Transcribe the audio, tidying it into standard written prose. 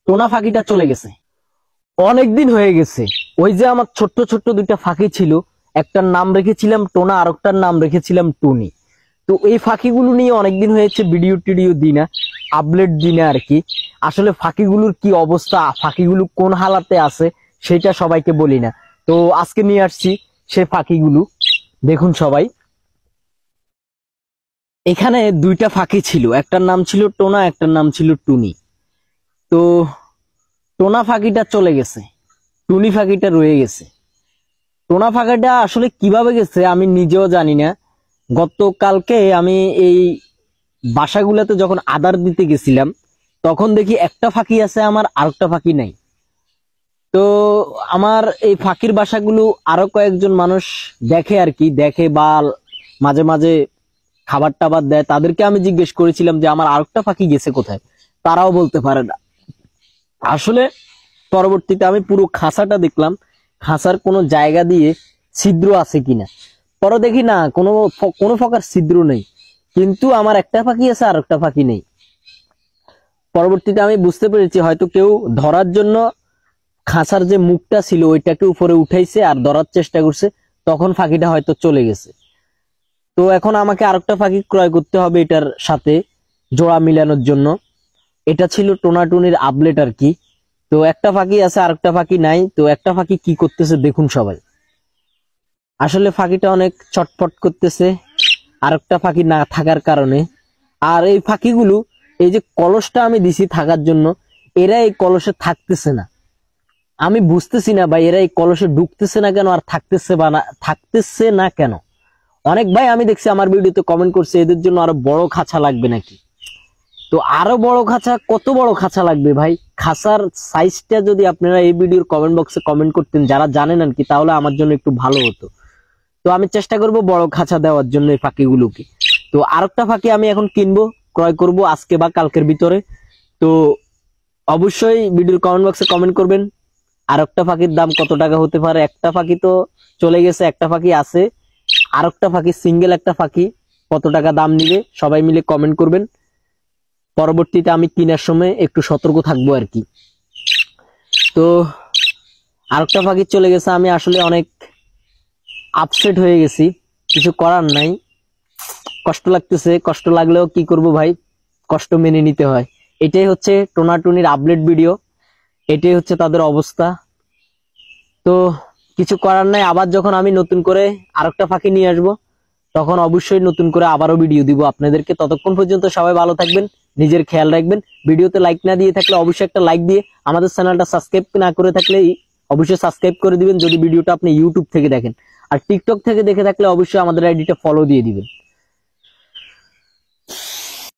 টোনা ফাঁকিটা চলে গেছে, অনেকদিন হয়ে গেছে। ওই যে আমার ছোট্ট ছোট্ট দুইটা ফাঁকি ছিল, একটার নাম রেখেছিলাম টোনা আর একটার নাম রেখেছিলাম টুনি। তো এই ফাঁকিগুলো নিয়ে অনেকদিন হয়েছে ভিডিও টিডিও দিই না, আপডেট দিই না আর কি। আসলে ফাঁকিগুলোর কি অবস্থা, ফাঁকিগুলো কোন হালাতে আছে সেটা সবাইকে বলি না। তো আজকে নিয়ে আসছি সেই ফাঁকিগুলো, দেখুন সবাই। এখানে দুইটা ফাঁকি ছিল, একটার নাম ছিল টোনা, একটার নাম ছিল টুনি। তো টোনা ফাঁকিটা চলে গেছে, টুনি ফাঁকিটা রয়ে গেছে। টোনা ফাঁকিটা আসলে কিভাবে গেছে আমি নিজেও জানি না। গতকালকে আমি এই বাসাগুলোতে যখন আদার দিতে গেছিলাম, তখন দেখি একটা ফাঁকি আছে আমার, আরেকটা ফাঁকি নাই। তো আমার এই ফাঁকির বাসাগুলো আরো কয়েকজন মানুষ দেখে আর কি, দেখে বা মাঝে মাঝে খাবার টাবার দেয়, তাদেরকে আমি জিজ্ঞেস করেছিলাম যে আমার আরেকটা ফাঁকি গেছে কোথায়, তারাও বলতে পারে না। আসলে পরবর্তীতে আমি পুরো খাঁচাটা দেখলাম, খাঁচার কোনো জায়গা দিয়ে ছিদ্র আছে কিনা। পরে দেখি না, কোনো কোনো প্রকার ছিদ্র নেই, কিন্তু আমার একটা ফাঁকি আছে আর একটা ফাঁকি নেই। পরবর্তীতে আমি বুঝতে পেরেছি হয়তো কেউ ধরার জন্য খাঁচার যে মুখটা ছিল ওইটাকে উপরে উঠাইছে আর ধরার চেষ্টা করছে, তখন ফাঁকিটা হয়তো চলে গেছে। তো এখন আমাকে আরেকটা ফাঁকি ক্রয় করতে হবে এটার সাথে জোড়া মিলানোর জন্য। এটা ছিল টোনাটুনির আপডেট আর কি। তো একটা ফাঁকি আছে আর একটা ফাঁকি নাই। তো একটা ফাঁকি কি করতেছে দেখুন সবাই। আসলে ফাঁকিটা অনেক চটপট করতেছে আর একটা ফাঁকি না থাকার কারণে। আর এই ফাঁকিগুলো, এই যে কলসটা আমি দিছি থাকার জন্য, এরা এই কলসে থাকতেছে না। আমি বুঝতেছি না ভাই, এরা এই কলসে ঢুকতেছে না কেন আর থাকতেছে না কেন। অনেক ভাই আমি দেখছি আমার ভিডিওতে কমেন্ট করছে এদের জন্য আরো বড় খাঁচা লাগবে নাকি। তো আরো বড় খাঁচা, কত বড় খাঁচা লাগবে ভাই? খাঁচার সাইজটা যদি আপনারা এই ভিডিওর কমেন্ট বক্সে কমেন্ট করতেন যারা জানেন আর কি, তাহলে আমার জন্য একটু ভালো হতো। তো আমি চেষ্টা করব বড় খাঁচা দেওয়ার জন্য এই ফাঁকিগুলোকে। তো আরেকটা ফাঁকি আমি এখন কিনবো, ক্রয় করব আজকে বা কালকের ভিতরে। তো অবশ্যই ভিডিওর কমেন্ট বক্সে কমেন্ট করবেন আরেকটা ফাঁকির দাম কত টাকা হতে পারে। একটা ফাঁকি তো চলে গেছে, একটা ফাঁকি আছে, আরেকটা ফাঁকি সিঙ্গেল একটা ফাঁকি কত টাকা দাম নিবে সবাই মিলে কমেন্ট করবেন। পরবর্তীতে আমি কেনার সময় একটু সতর্ক থাকবো আর কি। তো আরেকটা ফাঁকি চলে গেছে, আমি আসলে অনেক আপসেট হয়ে গেছি, কিছু করার নাই, কষ্ট লাগতেছে। কষ্ট লাগলেও কি করব ভাই, কষ্ট মেনে নিতে হয়। এটাই হচ্ছে টোনাটুনির আপডেট ভিডিও, এটাই হচ্ছে তাদের অবস্থা। তো কিছু করার নাই, আবার যখন আমি নতুন করে আরেকটা ফাঁকি নিয়ে আসবো তখন অবশ্যই নতুন করে আবারও ভিডিও দিব আপনাদেরকে। ততক্ষণ পর্যন্ত সবাই ভালো থাকবেন, নিজের খেয়াল রাখবেন। ভিডিওতে লাইক না দিয়ে থাকলে অবশ্যই একটা লাইক দিয়ে, আমাদের চ্যানেলটা সাবস্ক্রাইব না করে থাকলে অবশ্যই সাবস্ক্রাইব করে দিবেন যদি ভিডিওটা আপনি ইউটিউব থেকে দেখেন। আর টিকটক থেকে দেখে থাকলে অবশ্যই আমাদের আইডিটা ফলো দিয়ে দিবেন।